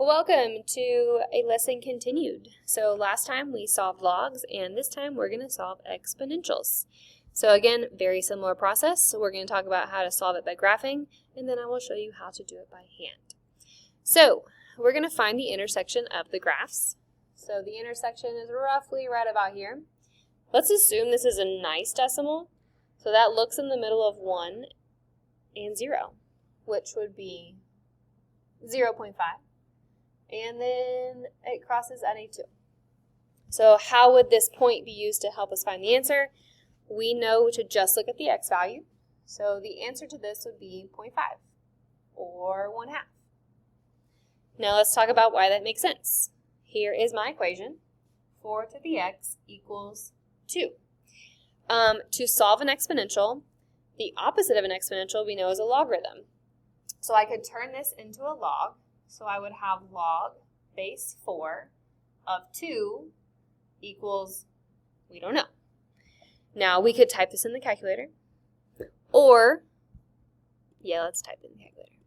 Welcome to a lesson continued. So last time we solved logs, and this time we're going to solve exponentials. So again, very similar process. So we're going to talk about how to solve it by graphing, and then I will show you how to do it by hand. So we're going to find the intersection of the graphs. So the intersection is roughly right about here. Let's assume this is a nice decimal. So that looks in the middle of 1 and 0, which would be 0.5. And then it crosses at a 2. So how would this point be used to help us find the answer? We know to just look at the x value. So the answer to this would be 0.5 or 1/2. Now let's talk about why that makes sense. Here is my equation. 4 to the x equals 2. To solve an exponential, the opposite of an exponential we know is a logarithm. So I could turn this into a log. So I would have log base 4 of 2 equals, we don't know. Now we could type this in the calculator, or, let's type it in the calculator.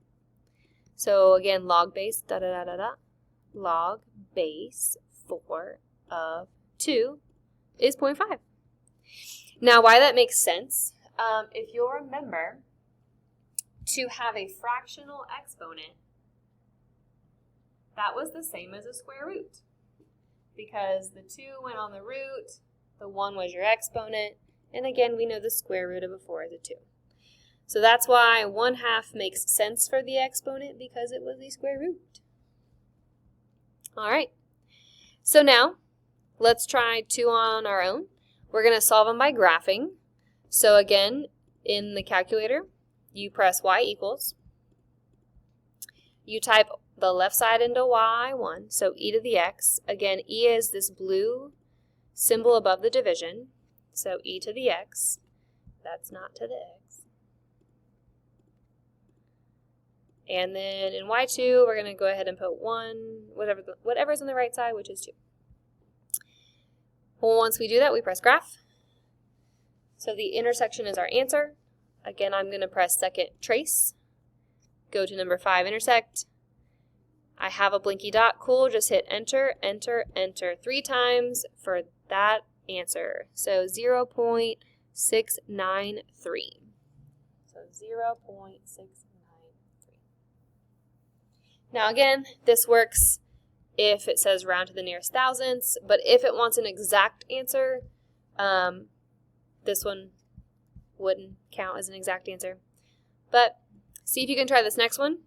So again, log base, log base 4 of 2 is 0.5. Now why that makes sense, if you'll remember, to have a fractional exponent, that was the same as a square root, because the 2 went on the root, the 1 was your exponent, and again we know the square root of a 4 is a 2. So that's why 1/2 makes sense for the exponent, because it was the square root. Alright, so now let's try 2 on our own. We're going to solve them by graphing. So again, in the calculator, you press y equals. You type the left side into y1, so e to the x. Again, e is this blue symbol above the division, so e to the x. That's not to the x. And then in y2, we're going to go ahead and put 1, whatever's on the right side, which is 2. Well, once we do that, we press graph. So the intersection is our answer. Again, I'm going to press second trace. Go to number 5, intersect. I have a blinky dot. Cool, just hit enter, enter, enter 3 times for that answer. So 0.693. So 0.693. Now again, this works if it says round to the nearest thousandths, but if it wants an exact answer, this one wouldn't count as an exact answer. But see if you can try this next one.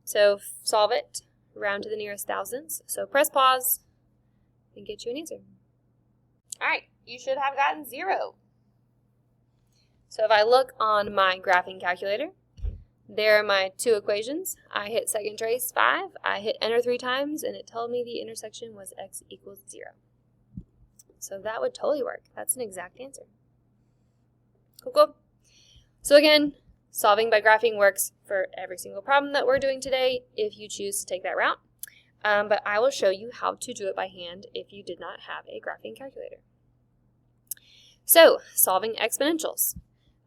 So solve it, round to the nearest thousandths. So press pause and get you an answer. Alright, you should have gotten 0. So if I look on my graphing calculator, there are my 2 equations. I hit second trace 5, I hit enter 3 times, and it told me the intersection was x equals 0. So that would totally work. That's an exact answer. Cool. So again, solving by graphing works for every single problem that we're doing today if you choose to take that route. But I will show you how to do it by hand if you did not have a graphing calculator. So, solving exponentials.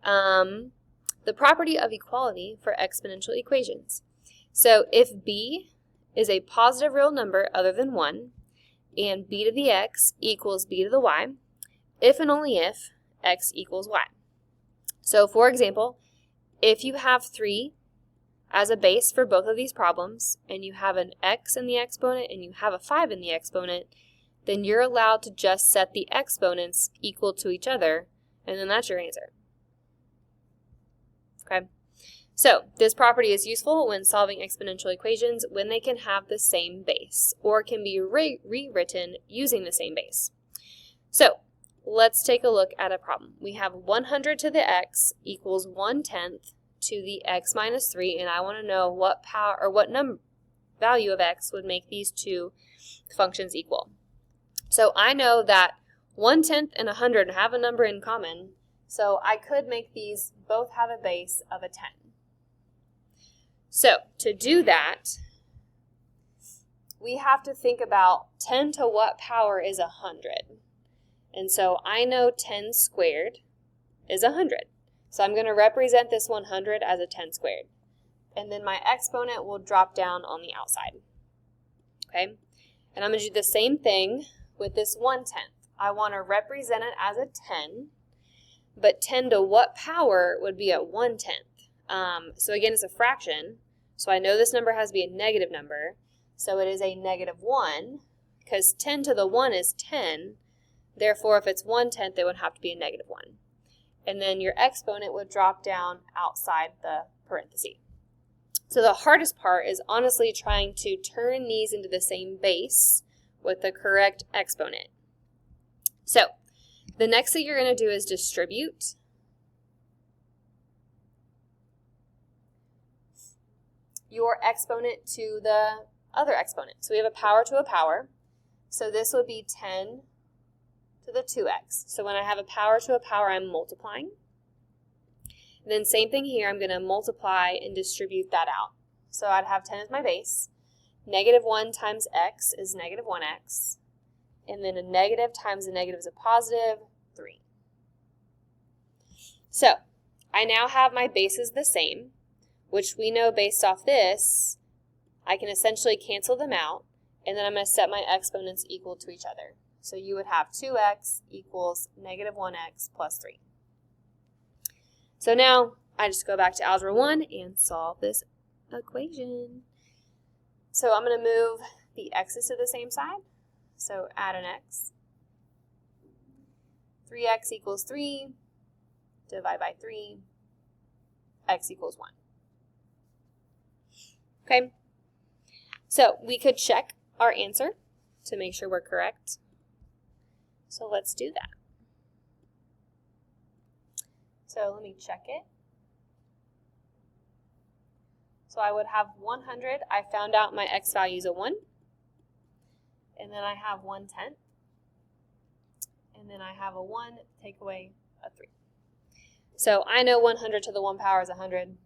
The property of equality for exponential equations. So if b is a positive real number other than 1, and b to the x equals b to the y, if and only if x equals y. So for example, if you have 3 as a base for both of these problems, and you have an x in the exponent and you have a 5 in the exponent, then you're allowed to just set the exponents equal to each other, and then that's your answer. Okay, so this property is useful when solving exponential equations when they can have the same base, or can be rewritten using the same base. So let's take a look at a problem. We have 100 to the x equals 1/10 to the x minus 3, and I want to know what power or what value of x would make these 2 functions equal. So I know that 1/10 and 100 have a number in common, so I could make these both have a base of a 10. So to do that, we have to think about 10 to what power is 100. And so I know 10 squared is 100. So I'm going to represent this 100 as a 10 squared. And then my exponent will drop down on the outside. okay? And I'm going to do the same thing with this 1/10. I want to represent it as a 10, but 10 to what power would be a 1/10? So again, it's a fraction, so I know this number has to be a negative number, so it is a -1, because 10 to the 1 is 10, therefore if it's 1/10, it would have to be a -1. And then your exponent would drop down outside the parenthesis. So the hardest part is honestly trying to turn these into the same base with the correct exponent. So the next thing you're going to do is distribute your exponent to the other exponent. So we have a power to a power. So this would be 10 to the 2x. So when I have a power to a power, I'm multiplying. And then same thing here, I'm going to multiply and distribute that out. So I'd have 10 as my base. -1 times x is -1x. And then a negative times a negative is a positive, 3. So I now have my bases the same, which we know based off this, I can essentially cancel them out, and then I'm going to set my exponents equal to each other. So you would have 2x equals -1x plus 3. So now I just go back to Algebra 1 and solve this equation. So I'm going to move the x's to the same side. So add an x. 3x equals 3. Divide by 3. X equals 1. Okay. So we could check our answer to make sure we're correct. So let's do that. So let me check it. So I would have 100. I found out my x value is a 1. And then I have 1/10. And then I have a 1, take away a 3. So I know 100 to the 1 power is 100.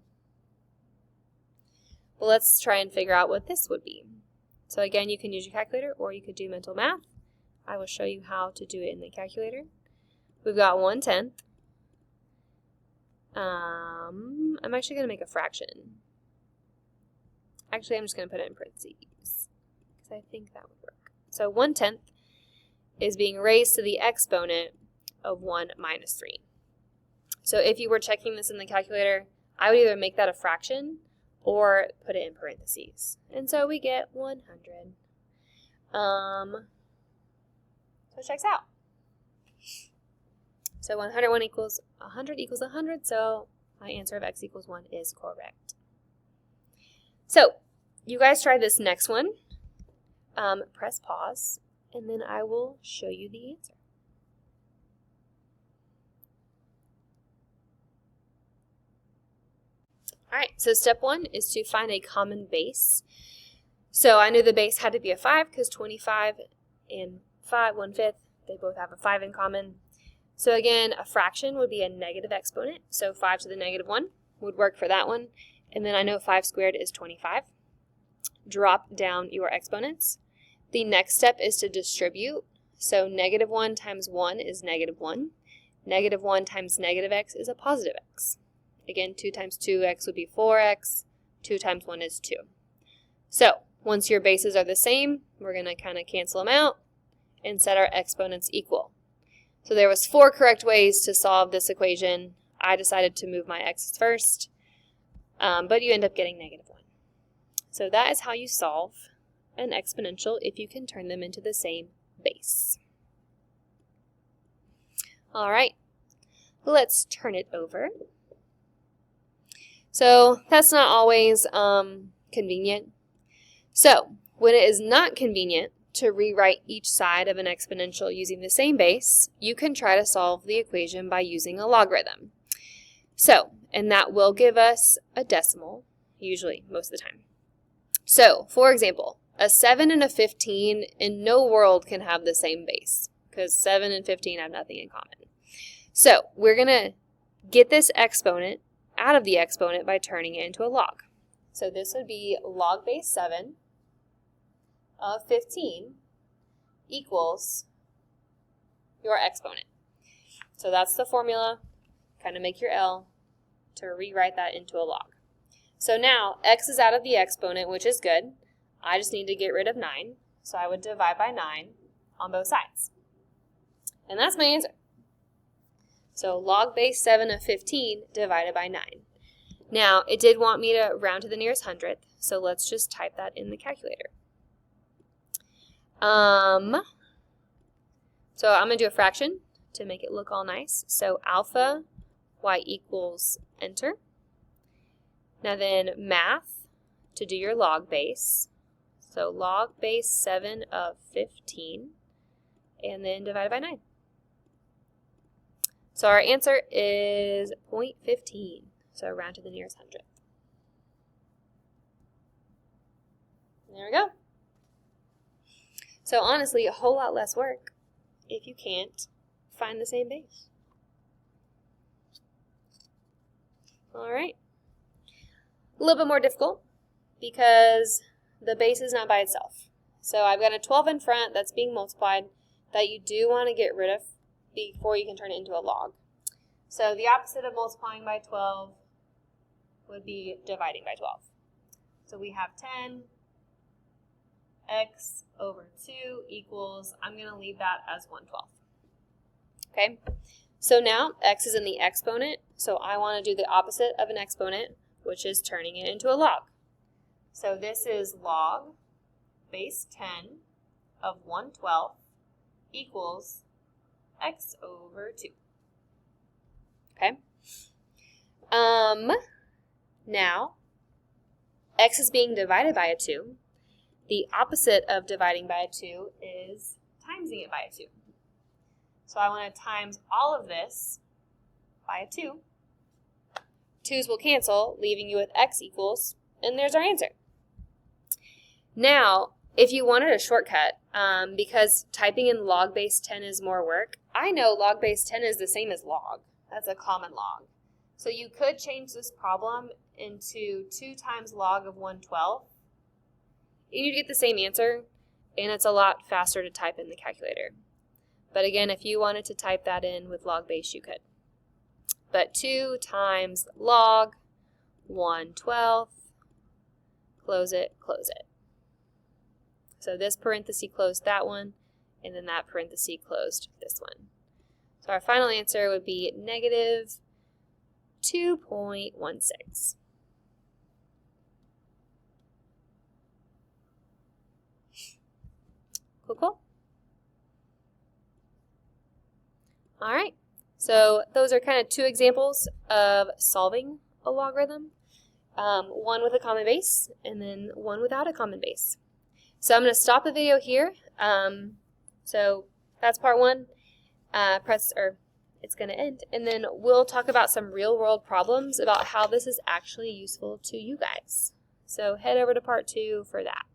Well, let's try and figure out what this would be. So again, you can use your calculator or you could do mental math. I will show you how to do it in the calculator. We've got 1/10. I'm actually going to make a fraction. Actually, I'm just going to put it in parentheses because I think that would work. So 1/10 is being raised to the exponent of 1 minus 3. So if you were checking this in the calculator, I would either make that a fraction or put it in parentheses. And so we get 100. So it checks out. So 100 equals 100, so my answer of x equals 1 is correct. So you guys try this next one. Press pause, and then I will show you the answer. All right, so step 1 is to find a common base. So I knew the base had to be a 5 because 25 and 5, 1/5, they both have a 5 in common. So again, a fraction would be a negative exponent. So 5 to the -1 would work for that one. And then I know 5 squared is 25. Drop down your exponents. The next step is to distribute. So -1 times 1 is -1. -1 times -x is a positive x. Again, 2 times 2x would be 4x. 2 times 1 is 2. So once your bases are the same, we're going to kind of cancel them out and set our exponents equal. So there was 4 correct ways to solve this equation. I decided to move my x's first, but you end up getting -1. So that is how you solve an exponential if you can turn them into the same base. All right, let's turn it over. So that's not always convenient. So when it is not convenient to rewrite each side of an exponential using the same base, you can try to solve the equation by using a logarithm. So, and that will give us a decimal, usually, most of the time. So, for example, a 7 and a 15 in no world can have the same base because 7 and 15 have nothing in common. So, we're going to get this exponent out of the exponent by turning it into a log. So this would be log base 7 of 15 equals your exponent. So that's the formula. Kind of make your L to rewrite that into a log. So now x is out of the exponent, which is good. I just need to get rid of 9. So I would divide by 9 on both sides. And that's my answer. So log base 7 of 15 divided by 9. Now, it did want me to round to the nearest hundredth, so let's just type that in the calculator. So I'm going to do a fraction to make it look all nice. So alpha y equals enter. Now then math to do your log base. So log base 7 of 15 and then divided by 9. So our answer is 0.15. So round to the nearest hundredth. There we go. So honestly, a whole lot less work if you can't find the same base. All right. A little bit more difficult because the base is not by itself. So I've got a 12 in front that's being multiplied that you do want to get rid of before you can turn it into a log. So the opposite of multiplying by 12 would be dividing by 12. So we have 10 x over 2 equals, I'm going to leave that as 1/12. Okay, so now x is in the exponent, so I want to do the opposite of an exponent, which is turning it into a log. So this is log base 10 of 1/12 equals x over 2. Okay. Now, x is being divided by a 2. The opposite of dividing by a 2 is timesing it by a 2. So I want to times all of this by a 2. 2's will cancel, leaving you with x equals, and there's our answer. Now, if you wanted a shortcut, because typing in log base 10 is more work, I know log base 10 is the same as log. That's a common log. So you could change this problem into 2 times log of 1/12. And you'd get the same answer, and it's a lot faster to type in the calculator. But again, if you wanted to type that in with log base, you could. But 2 times log 1/12, close it, close it. So this parenthesis closed that one, and then that parenthesis closed this one. So our final answer would be negative 2.16. Cool, cool. All right, so those are kind of 2 examples of solving a logarithm, one with a common base and then one without a common base. So I'm going to stop the video here. So that's part 1. It's going to end, and then we'll talk about some real-world problems about how this is actually useful to you guys. So head over to part 2 for that.